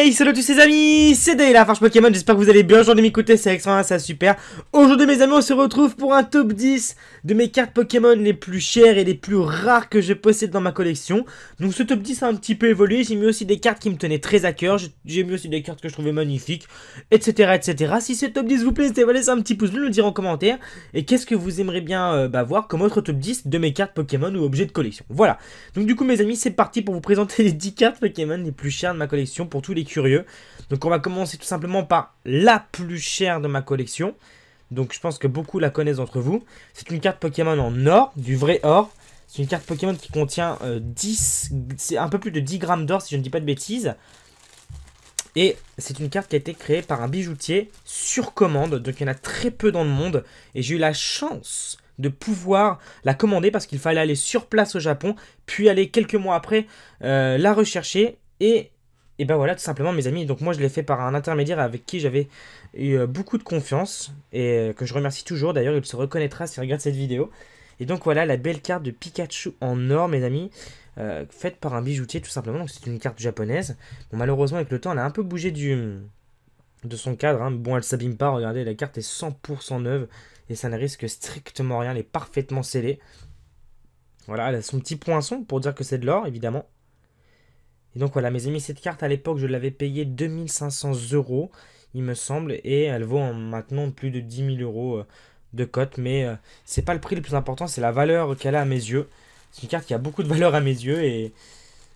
Hey, salut à tous les amis, c'est Day la Farge Pokémon, j'espère que vous allez bien, aujourd'hui m'écouter, c'est extrêmement ça super. Aujourd'hui mes amis, on se retrouve pour un top 10 de mes cartes Pokémon les plus chères et les plus rares que je possède dans ma collection. Donc ce top 10 a un petit peu évolué, j'ai mis aussi des cartes qui me tenaient très à cœur, j'ai mis aussi des cartes que je trouvais magnifiques, etc. etc. Si ce top 10 vous plaît, n'hésitez pas à laisser un petit pouce bleu, le dire en commentaire. Et qu'est-ce que vous aimeriez bien voir comme autre top 10 de mes cartes Pokémon ou objets de collection. Voilà, donc du coup mes amis, c'est parti pour vous présenter les 10 cartes Pokémon les plus chères de ma collection pour tous les curieux. Donc on va commencer tout simplement par la plus chère de ma collection. Donc je pense que beaucoup la connaissent d'entre vous. C'est une carte Pokémon en or, du vrai or. C'est une carte Pokémon qui contient 10, c'est un peu plus de 10 grammes d'or si je ne dis pas de bêtises. Et c'est une carte qui a été créée par un bijoutier sur commande. Donc il y en a très peu dans le monde. Et j'ai eu la chance de pouvoir la commander parce qu'il fallait aller sur place au Japon. Puis aller quelques mois après la rechercher. Et ben voilà, tout simplement mes amis, donc moi je l'ai fait par un intermédiaire avec qui j'avais eu beaucoup de confiance, et que je remercie toujours, d'ailleurs il se reconnaîtra s'il regarde cette vidéo. Et donc voilà la belle carte de Pikachu en or mes amis, faite par un bijoutier tout simplement, donc c'est une carte japonaise. Bon, malheureusement avec le temps elle a un peu bougé de son cadre, hein. Bon elle s'abîme pas, regardez la carte est 100% neuve, et ça ne risque strictement rien, elle est parfaitement scellée. Voilà, elle a son petit poinçon pour dire que c'est de l'or évidemment. Et donc voilà mes amis, cette carte à l'époque je l'avais payée 2500 € il me semble, et elle vaut maintenant plus de 10 000 € de cote, mais c'est pas le prix le plus important, c'est la valeur qu'elle a à mes yeux. C'est une carte qui a beaucoup de valeur à mes yeux, et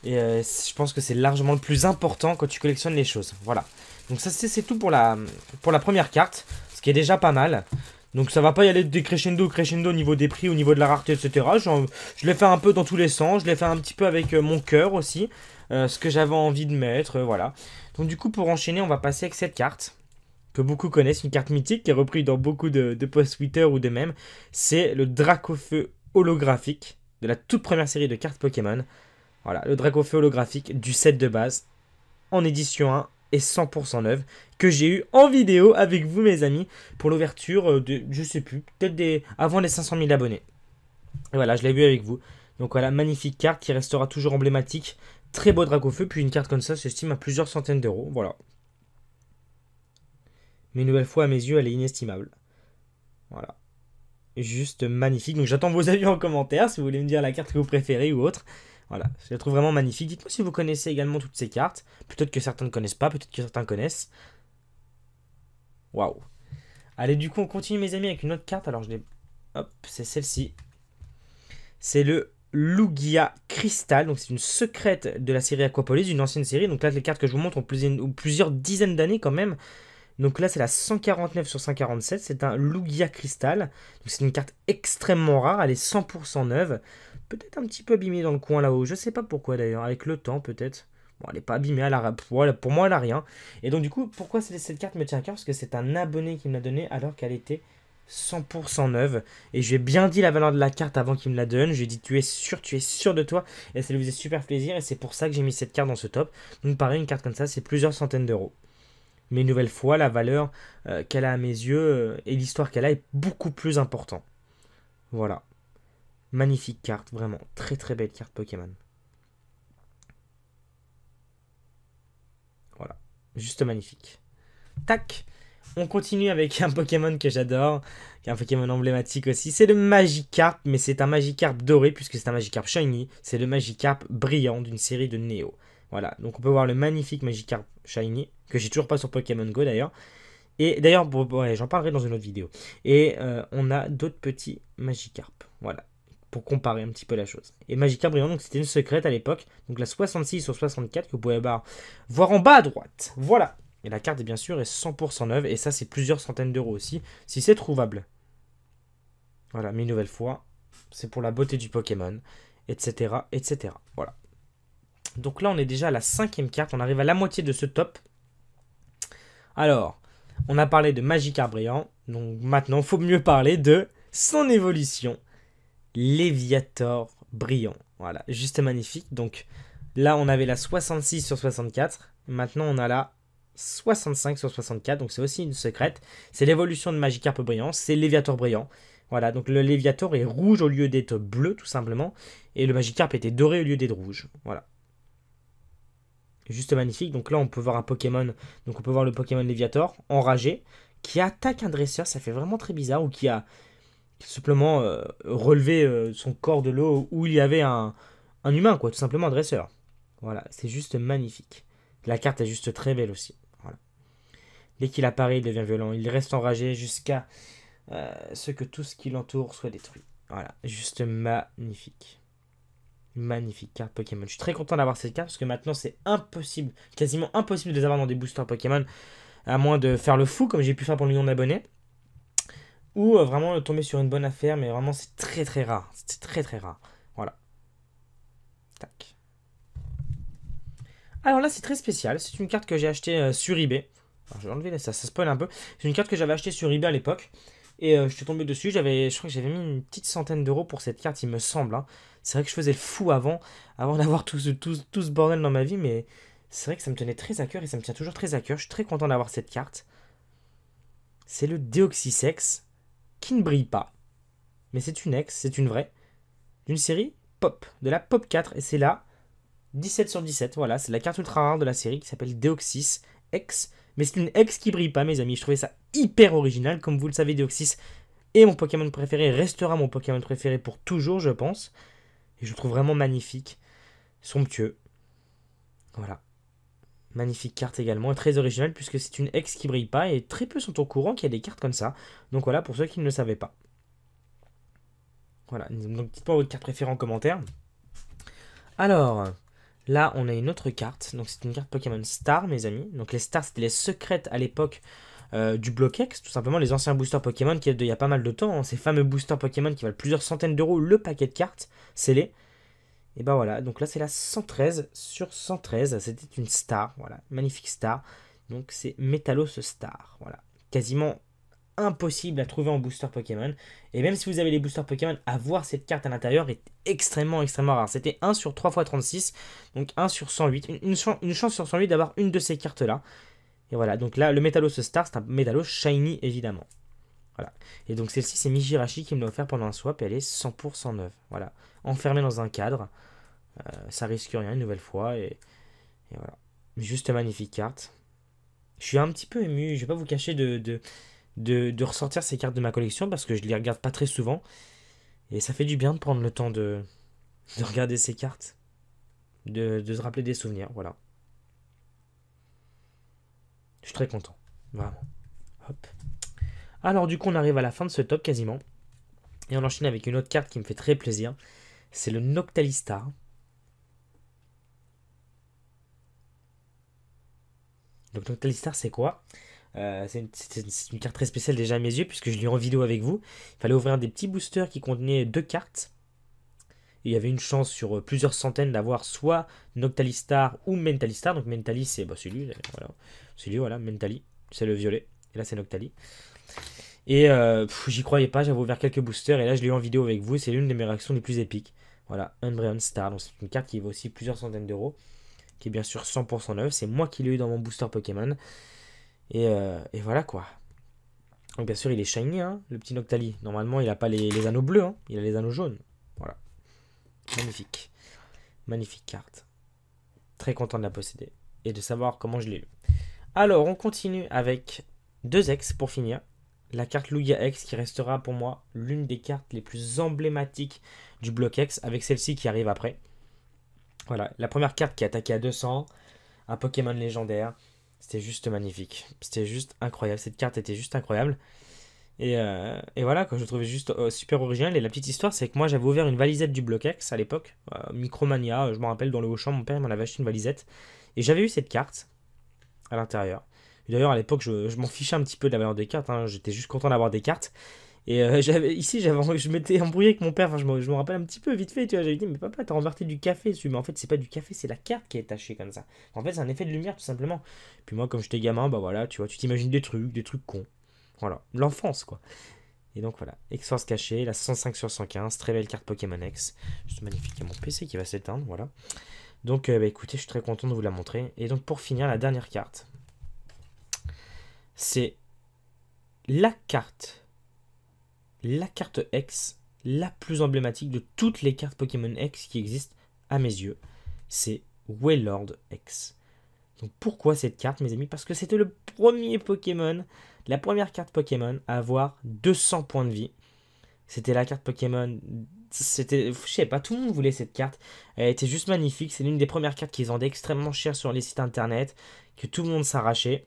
je pense que c'est largement le plus important quand tu collectionnes les choses. Voilà, donc ça c'est tout pour la première carte, ce qui est déjà pas mal. Donc ça va pas y aller des crescendo au niveau des prix, au niveau de la rareté, etc. Je l'ai fait un peu dans tous les sens, je l'ai fait un petit peu avec mon cœur aussi, ce que j'avais envie de mettre, voilà. Donc du coup pour enchaîner, on va passer avec cette carte, que beaucoup connaissent, une carte mythique qui est reprise dans beaucoup de posts Twitter ou de mèmes. C'est le Dracofeu holographique, de la toute première série de cartes Pokémon. Voilà, le Dracofeu holographique du set de base, en édition 1 et 100% neuve, que j'ai eu en vidéo avec vous mes amis pour l'ouverture de, je sais plus, peut-être avant les 500 000 abonnés. Et voilà, je l'ai vu avec vous. Donc voilà, magnifique carte qui restera toujours emblématique. Très beau Dracofeu, puis une carte comme ça s'estime à plusieurs centaines d'euros. Voilà. Mais une nouvelle fois, à mes yeux, elle est inestimable. Voilà. Juste magnifique. Donc j'attends vos avis en commentaire si vous voulez me dire la carte que vous préférez ou autre. Voilà, je la trouve vraiment magnifique. Dites-moi si vous connaissez également toutes ces cartes. Peut-être que certains ne connaissent pas, peut-être que certains connaissent. Waouh. Allez, du coup, on continue mes amis avec une autre carte. Alors je l'ai... Hop, c'est celle-ci. C'est le Lugia Crystal. Donc c'est une secrète de la série Aquapolis, une ancienne série. Donc là, les cartes que je vous montre ont plusieurs dizaines d'années quand même. Donc là, c'est la 149 sur 147. C'est un Lugia Crystal. C'est une carte extrêmement rare. Elle est 100% neuve. Peut-être un petit peu abîmée dans le coin là-haut. Je sais pas pourquoi d'ailleurs. Avec le temps, peut-être. Bon, elle n'est pas abîmée. Pour moi, elle n'a rien. Et donc, du coup, pourquoi cette carte me tient à cœur? Parce que c'est un abonné qui me l'a donnée alors qu'elle était 100% neuve. Et je lui ai bien dit la valeur de la carte avant qu'il me la donne. Je lui ai dit, tu es sûr de toi. Et ça lui faisait super plaisir. Et c'est pour ça que j'ai mis cette carte dans ce top. Donc, pareil, une carte comme ça, c'est plusieurs centaines d'euros. Mais une nouvelle fois, la valeur qu'elle a à mes yeux et l'histoire qu'elle a est beaucoup plus important. Voilà. Magnifique carte, vraiment. Très très belle carte Pokémon. Voilà. Juste magnifique. Tac. On continue avec un Pokémon que j'adore, qui est un Pokémon emblématique aussi. C'est le Magikarp, mais c'est un Magikarp doré puisque c'est un Magikarp shiny. C'est le Magikarp brillant d'une série de Neo. Voilà, donc on peut voir le magnifique Magikarp shiny, que j'ai toujours pas sur Pokémon Go d'ailleurs. Et d'ailleurs, ouais, j'en parlerai dans une autre vidéo. Et on a d'autres petits Magikarp, voilà, pour comparer un petit peu la chose. Et Magikarp brillant, donc c'était une secrète à l'époque, donc la 66 sur 64 que vous pouvez voir en bas à droite. Voilà. Et la carte, bien sûr, est 100% neuve. Et ça, c'est plusieurs centaines d'euros aussi, si c'est trouvable. Voilà, mais une nouvelle fois, c'est pour la beauté du Pokémon, etc., etc. Voilà. Donc là, on est déjà à la 5e carte. On arrive à la moitié de ce top. Alors, on a parlé de Magikarp brillant. Donc maintenant, il faut mieux parler de son évolution. Léviator brillant. Voilà, juste magnifique. Donc là, on avait la 66 sur 64. Maintenant, on a la 65 sur 64, donc c'est aussi une secrète. C'est l'évolution de Magikarp brillant, c'est Léviator brillant. Voilà, donc le Léviator est rouge au lieu d'être bleu, tout simplement. Et le Magikarp était doré au lieu d'être rouge. Voilà. Juste magnifique. Donc là, on peut voir un Pokémon. Donc on peut voir le Pokémon Léviator, enragé, qui attaque un dresseur. Ça fait vraiment très bizarre. Ou qui a simplement relevé son corps de l'eau où il y avait un humain, quoi. Tout simplement un dresseur. Voilà, c'est juste magnifique. La carte est juste très belle aussi. Voilà. Dès qu'il apparaît, il devient violent. Il reste enragé jusqu'à ce que tout ce qui l'entoure soit détruit. Voilà, juste magnifique. Magnifique carte Pokémon. Je suis très content d'avoir cette carte parce que maintenant c'est impossible, quasiment impossible de les avoir dans des boosters Pokémon, à moins de faire le fou comme j'ai pu faire pour le million d'abonnés, ou vraiment tomber sur une bonne affaire, mais vraiment c'est très très rare. C'est très très rare. Voilà. Tac. Alors là c'est très spécial. C'est une carte que j'ai achetée sur eBay. Alors, je vais enlever ça spoil un peu. C'est une carte que j'avais achetée sur eBay à l'époque. Et je suis tombé dessus. Je crois que j'avais mis une petite centaine d'euros pour cette carte, il me semble. Hein. C'est vrai que je faisais le fou avant d'avoir tout ce bordel dans ma vie. Mais c'est vrai que ça me tenait très à cœur et ça me tient toujours très à cœur. Je suis très content d'avoir cette carte. C'est le Deoxysex qui ne brille pas. Mais c'est une c'est une vraie. D'une série Pop, de la Pop 4. Et c'est là, 17 sur 17. Voilà, c'est la carte ultra rare de la série qui s'appelle Deoxys X. Mais c'est une X qui brille pas, mes amis. Je trouvais ça hyper original. Comme vous le savez, Deoxys est mon Pokémon préféré. Restera mon Pokémon préféré pour toujours, je pense. Et je le trouve vraiment magnifique. Somptueux. Voilà. Magnifique carte également. Et très originale puisque c'est une X qui brille pas. Et très peu sont au courant qu'il y a des cartes comme ça. Donc voilà, pour ceux qui ne le savaient pas. Voilà. Donc dites-moi votre carte préférée en commentaire. Alors... Là, on a une autre carte. Donc, c'est une carte Pokémon Star, mes amis. Donc, les stars, c'était les secrètes à l'époque du Bloquex. Tout simplement, les anciens boosters Pokémon qui il y a pas mal de temps. Hein, ces fameux boosters Pokémon qui valent plusieurs centaines d'euros le paquet de cartes. Scellé. Et ben voilà. Donc là, c'est la 113 sur 113. C'était une star. Voilà. Magnifique star. Donc, c'est Métalos Star. Voilà. Quasiment impossible à trouver en booster Pokémon. Et même si vous avez les boosters Pokémon, avoir cette carte à l'intérieur est extrêmement rare. C'était 1 sur 3 x 36, donc 1 sur 108. Une chance sur 108 d'avoir une de ces cartes-là. Et voilà, donc là, le Métalos Star, c'est un Métalos Shiny, évidemment. Voilà. Et donc celle-ci, c'est Mijirachi qui me l'a offert pendant un swap, et elle est 100% neuve. Voilà. Enfermée dans un cadre. Ça risque rien, une nouvelle fois. Et voilà. Juste magnifique carte. Je suis un petit peu ému, je vais pas vous cacher de ressortir ces cartes de ma collection parce que je les regarde pas très souvent et ça fait du bien de prendre le temps de regarder ces cartes, de se rappeler des souvenirs, voilà. Je suis très content, vraiment. Hop. Alors du coup on arrive à la fin de ce top quasiment et on enchaîne avec une autre carte qui me fait très plaisir, c'est le Noctalistar. Donc Noctalistar c'est quoi? C'est une carte très spéciale déjà à mes yeux puisque je l'ai en vidéo avec vous. Il fallait ouvrir des petits boosters qui contenaient 2 cartes. Et il y avait une chance sur plusieurs centaines d'avoir soit Noctalistar ou Mentalistar. Donc Mentali c'est celui, voilà. Celui, voilà, Mentali, c'est le violet. Et là c'est Noctali. Et j'y croyais pas, j'avais ouvert quelques boosters et là je l'ai eu en vidéo avec vous. C'est l'une de mes réactions les plus épiques. Voilà, Umbreon Star. Donc c'est une carte qui vaut aussi plusieurs centaines d'euros. Qui est bien sûr 100% neuve. C'est moi qui l'ai eu dans mon booster Pokémon. Et voilà quoi. Donc bien sûr il est shiny, hein, le petit Noctali. Normalement il n'a pas les anneaux bleus, hein, il a les anneaux jaunes. Voilà. Magnifique. Magnifique carte. Très content de la posséder. Et de savoir comment je l'ai eu. Alors on continue avec 2 X pour finir. La carte Lugia X qui restera pour moi l'une des cartes les plus emblématiques du bloc X. Avec celle-ci qui arrive après. Voilà. La première carte qui est attaquée à 200. Un Pokémon légendaire. C'était juste magnifique. C'était juste incroyable. Cette carte était juste incroyable. Et voilà, quoi, je le trouvais juste super original. Et la petite histoire, c'est que moi, j'avais ouvert une valisette du Bloc X à l'époque. Micromania, je me rappelle, dans le Auchan, mon père m'en avait acheté une valisette. Et j'avais eu cette carte à l'intérieur. D'ailleurs, à l'époque, je m'en fichais un petit peu de la valeur des cartes. Hein. J'étais juste content d'avoir des cartes. Et je m'étais embrouillé avec mon père. Enfin, je me rappelle un petit peu vite fait. Tu vois, j'avais dit, mais papa, t'as renversé du café dessus. Mais en fait, c'est pas du café, c'est la carte qui est tachée comme ça. En fait, c'est un effet de lumière, tout simplement. Puis moi, comme j'étais gamin, bah voilà, tu vois, tu t'imagines des trucs cons. Voilà, l'enfance, quoi. Et donc voilà, X-Force cachée, la 105 sur 115, très belle carte Pokémon X. Juste magnifique, il y a mon PC qui va s'éteindre, voilà. Donc, écoutez, je suis très content de vous la montrer. Et donc, pour finir, la dernière carte, c'est la carte X, la plus emblématique de toutes les cartes Pokémon X qui existent à mes yeux. C'est Wailord X. Donc pourquoi cette carte, mes amis? Parce que c'était le premier Pokémon, la première carte Pokémon à avoir 200 points de vie. C'était la carte Pokémon. C'était, je sais pas, tout le monde voulait cette carte. Elle était juste magnifique. C'est l'une des premières cartes qui se vendait extrêmement cher sur les sites internet, que tout le monde s'arrachait.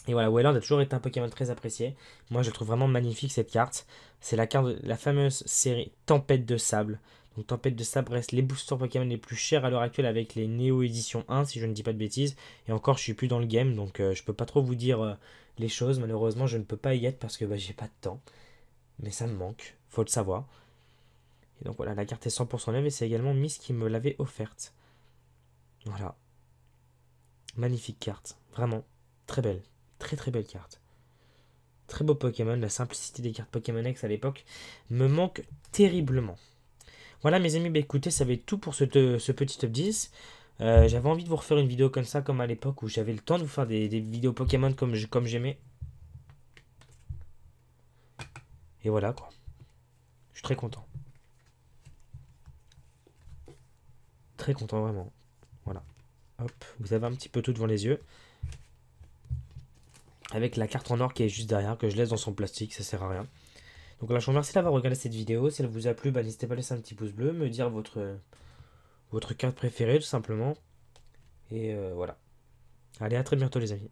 Et voilà, Wayland a toujours été un Pokémon très apprécié. Moi, je trouve vraiment magnifique cette carte. C'est la carte de la fameuse série Tempête de Sable. Donc, Tempête de Sable reste les boosters Pokémon les plus chers à l'heure actuelle avec les Neo Édition 1, si je ne dis pas de bêtises. Et encore, je suis plus dans le game, donc je peux pas trop vous dire les choses. Malheureusement, je ne peux pas y être parce que bah, j'ai pas de temps. Mais ça me manque, faut le savoir. Et donc voilà, la carte est 100% neuve et c'est également Miss qui me l'avait offerte. Voilà. Magnifique carte. Vraiment. Très belle. Très très belle carte. Très beau Pokémon. La simplicité des cartes Pokémon X à l'époque me manque terriblement. Voilà mes amis, bah écoutez, ça va être tout pour ce petit top 10. J'avais envie de vous refaire une vidéo comme ça, comme à l'époque où j'avais le temps de vous faire des vidéos Pokémon comme j'aimais. Et voilà quoi. Je suis très content. Très content vraiment. Voilà. Hop, vous avez un petit peu tout devant les yeux. Avec la carte en or qui est juste derrière, que je laisse dans son plastique, ça sert à rien. Donc voilà, je vous remercie d'avoir regardé cette vidéo. Si elle vous a plu, bah, n'hésitez pas à laisser un petit pouce bleu, me dire votre carte préférée tout simplement. Et voilà. Allez, à très bientôt les amis.